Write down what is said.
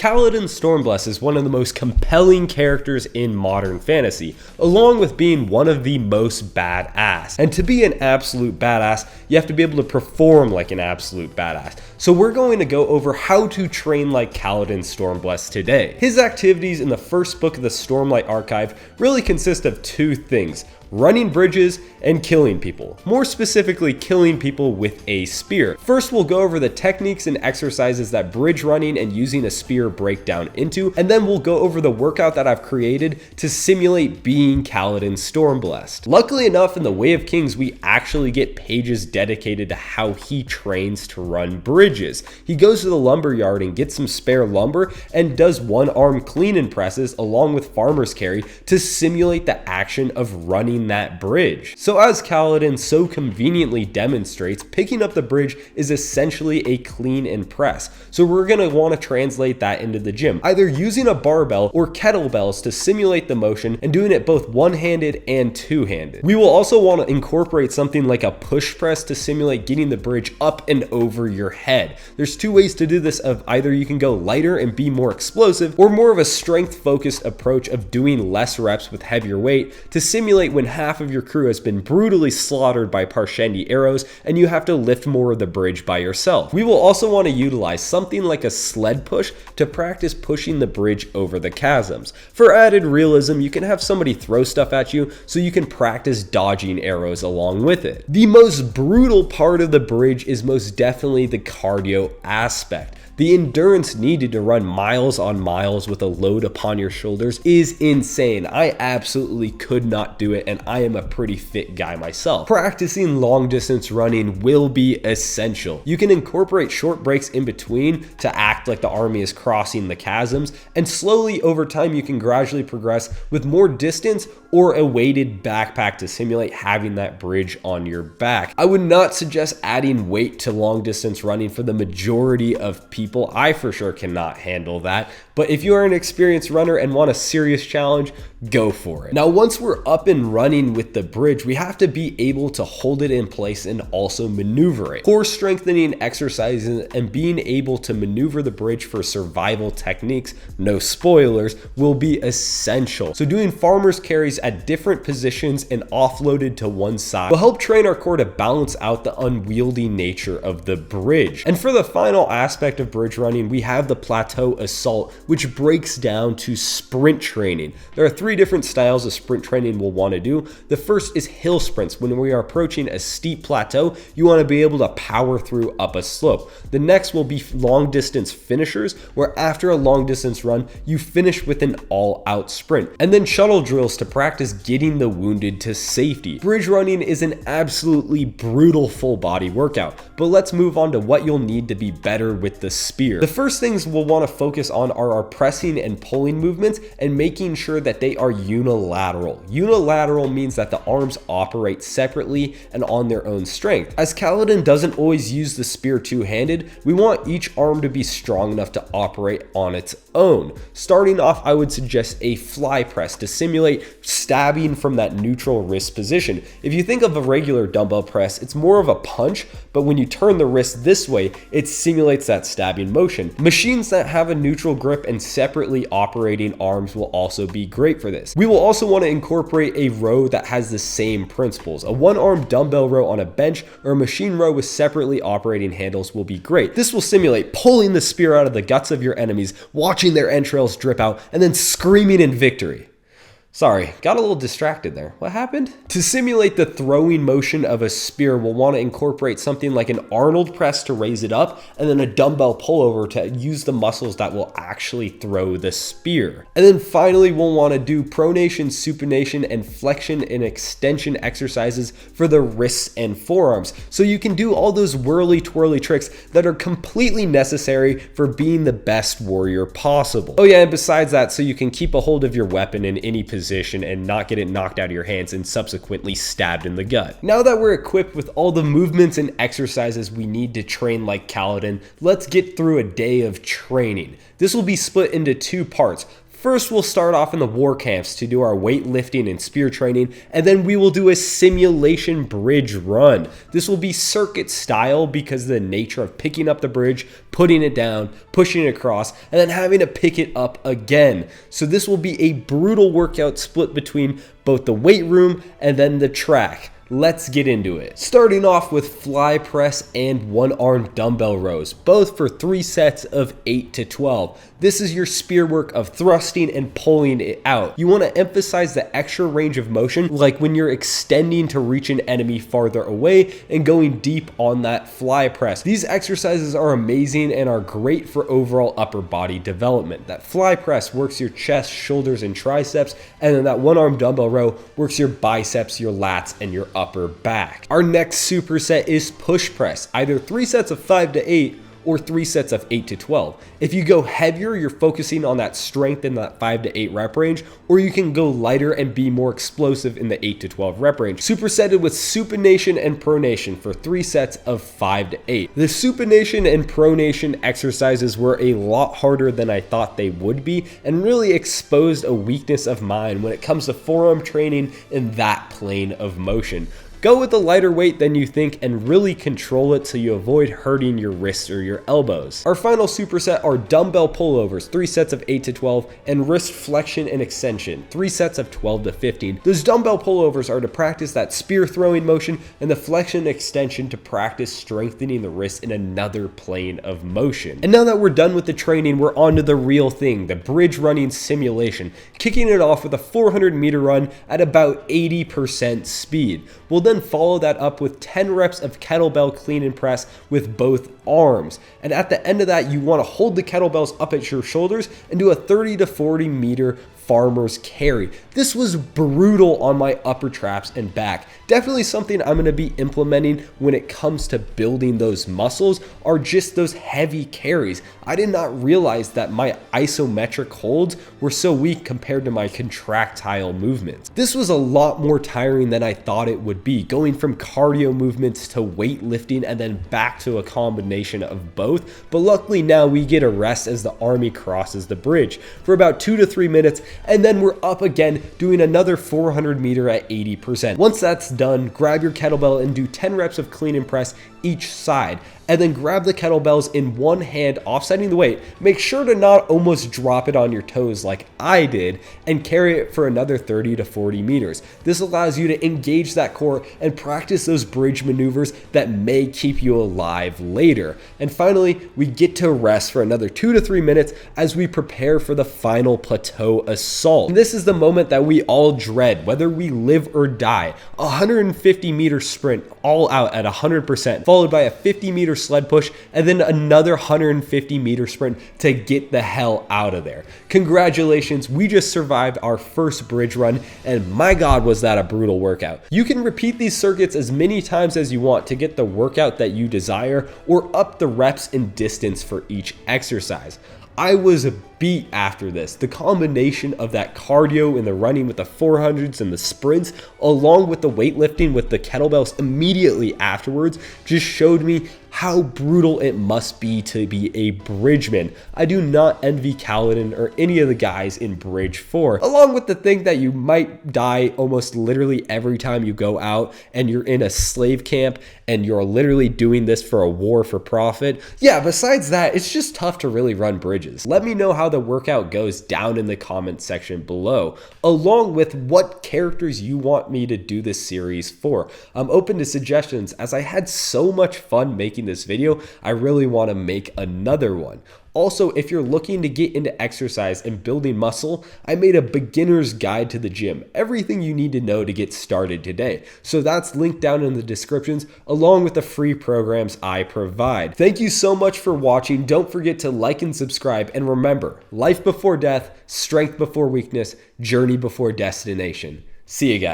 Kaladin Stormblessed is one of the most compelling characters in modern fantasy, along with being one of the most badass. And to be an absolute badass, you have to be able to perform like an absolute badass. So we're going to go over how to train like Kaladin Stormblessed today. His activities in the first book of the Stormlight Archive really consist of two things: running bridges and killing people. More specifically, killing people with a spear. First, we'll go over the techniques and exercises that bridge running and using a spear break down into, and then we'll go over the workout that I've created to simulate being Kaladin Stormblessed. Luckily enough, in the Way of Kings, we actually get pages dedicated to how he trains to run bridges. He goes to the lumber yard and gets some spare lumber and does one-arm clean and presses along with farmer's carry to simulate the action of running that bridge. So as Kaladin so conveniently demonstrates, picking up the bridge is essentially a clean and press. So we're going to want to translate that into the gym, either using a barbell or kettlebells to simulate the motion and doing it both one-handed and two-handed. We will also want to incorporate something like a push press to simulate getting the bridge up and over your head. There's two ways to do this: of either you can go lighter and be more explosive, or more of a strength-focused approach of doing less reps with heavier weight to simulate when half of your crew has been brutally slaughtered by Parshendi arrows and you have to lift more of the bridge by yourself. We will also want to utilize something like a sled push to practice pushing the bridge over the chasms. For added realism, you can have somebody throw stuff at you so you can practice dodging arrows along with it. The most brutal part of the bridge is most definitely the cardio aspect. The endurance needed to run miles on miles with a load upon your shoulders is insane. I absolutely could not do it, and I am a pretty fit guy myself. Practicing long distance running will be essential. You can incorporate short breaks in between to act like the army is crossing the chasms, and slowly over time you can gradually progress with more distance or a weighted backpack to simulate having that bridge on your back. I would not suggest adding weight to long distance running for the majority of people. I for sure cannot handle that, but if you are an experienced runner and want a serious challenge, go for it. Now, once we're up and running with the bridge, we have to be able to hold it in place and also maneuver it. Core strengthening exercises and being able to maneuver the bridge for survival techniques, no spoilers, will be essential. So doing farmer's carries at different positions and offloaded to one side will help train our core to balance out the unwieldy nature of the bridge. And for the final aspect of bridge running, we have the plateau assault, which breaks down to sprint training. There are three different styles of sprint training we'll want to do. The first is hill sprints. When we are approaching a steep plateau, you want to be able to power through up a slope. The next will be long distance finishers, where after a long distance run, you finish with an all-out sprint. And then shuttle drills to practice getting the wounded to safety. Bridge running is an absolutely brutal full body workout, but let's move on to what you'll need to be better with the spear. The first things we'll want to focus on are our pressing and pulling movements and making sure that they are unilateral. Unilateral means that the arms operate separately and on their own strength. As Kaladin doesn't always use the spear two-handed, we want each arm to be strong enough to operate on its own. Starting off, I would suggest a fly press to simulate stabbing from that neutral wrist position. If you think of a regular dumbbell press, it's more of a punch, but when you turn the wrist this way, it simulates that stabbing motion. Machines that have a neutral grip and separately operating arms will also be great for this. We will also want to incorporate a row that has the same principles. A one-arm dumbbell row on a bench or a machine row with separately operating handles will be great. This will simulate pulling the spear out of the guts of your enemies, watching their entrails drip out, and then screaming in victory. Sorry, got a little distracted there. What happened? To simulate the throwing motion of a spear, we'll want to incorporate something like an Arnold press to raise it up, and then a dumbbell pullover to use the muscles that will actually throw the spear. And then finally, we'll want to do pronation, supination, and flexion and extension exercises for the wrists and forearms. So you can do all those whirly twirly tricks that are completely necessary for being the best warrior possible. Oh yeah, and besides that, so you can keep a hold of your weapon in any position and not get it knocked out of your hands and subsequently stabbed in the gut. Now that we're equipped with all the movements and exercises we need to train like Kaladin, let's get through a day of training. This will be split into two parts. First, we'll start off in the war camps to do our weightlifting and spear training, and then we will do a simulation bridge run. This will be circuit style because of the nature of picking up the bridge, putting it down, pushing it across, and then having to pick it up again. So this will be a brutal workout split between both the weight room and then the track. Let's get into it. Starting off with fly press and one-arm dumbbell rows, both for 3 sets of 8 to 12. This is your spear work of thrusting and pulling it out. You want to emphasize the extra range of motion, like when you're extending to reach an enemy farther away and going deep on that fly press. These exercises are amazing and are great for overall upper body development. That fly press works your chest, shoulders, and triceps, and then that one-arm dumbbell row works your biceps, your lats, and your upper back. Our next superset is push press, either 3 sets of 5 to 8 or 3 sets of 8 to 12. If you go heavier, you're focusing on that strength in that 5 to 8 rep range, or you can go lighter and be more explosive in the 8 to 12 rep range. Supersetted with supination and pronation for 3 sets of 5 to 8. The supination and pronation exercises were a lot harder than I thought they would be, and really exposed a weakness of mine when it comes to forearm training in that plane of motion. Go with a lighter weight than you think and really control it so you avoid hurting your wrists or your elbows. Our final superset are dumbbell pullovers, 3 sets of 8 to 12, and wrist flexion and extension, 3 sets of 12 to 15. Those dumbbell pullovers are to practice that spear throwing motion, and the flexion and extension to practice strengthening the wrist in another plane of motion. And now that we're done with the training, we're on to the real thing, the bridge running simulation, kicking it off with a 400-meter run at about 80% speed. We'll then follow that up with 10 reps of kettlebell clean and press with both arms. And at the end of that, you want to hold the kettlebells up at your shoulders and do a 30 to 40 meter farmer's carry. This was brutal on my upper traps and back. Definitely something I'm going to be implementing when it comes to building those muscles, are just those heavy carries. I did not realize that my isometric holds were so weak compared to my contractile movements. This was a lot more tiring than I thought it would be, going from cardio movements to weightlifting and then back to a combination of both. But luckily now we get a rest as the army crosses the bridge for about 2 to 3 minutes, and then we're up again doing another 400 meter at 80%. Once that's done, grab your kettlebell and do 10 reps of clean and press each side, and then grab the kettlebells in one hand, offsetting the weight. Make sure to not almost drop it on your toes like I did, and carry it for another 30 to 40 meters. This allows you to engage that core and practice those bridge maneuvers that may keep you alive later. And finally, we get to rest for another 2 to 3 minutes as we prepare for the final plateau assault. And this is the moment that we all dread, whether we live or die. A 150 meter sprint all out at 100%, followed by a 50 meter sled push, and then another 150 meter sprint to get the hell out of there. Congratulations, we just survived our first bridge run, and my God, was that a brutal workout. You can repeat these circuits as many times as you want to get the workout that you desire, or up the reps and distance for each exercise. I was beat after this. The combination of that cardio and the running with the 400s and the sprints, along with the weightlifting with the kettlebells immediately afterwards, just showed me how brutal it must be to be a bridgeman. I do not envy Kaladin or any of the guys in Bridge 4, along with the thing that you might die almost literally every time you go out and you're in a slave camp and you're literally doing this for a war for profit. Yeah, besides that, it's just tough to really run bridges. Let me know how the workout goes down in the comments section below, along with what characters you want me to do this series for. I'm open to suggestions, as I had so much fun making this video. I really want to make another one. Also, if you're looking to get into exercise and building muscle, I made a beginner's guide to the gym. Everything you need to know to get started today. So that's linked down in the descriptions, along with the free programs I provide. Thank you so much for watching. Don't forget to like and subscribe. And remember, life before death, strength before weakness, journey before destination. See you guys.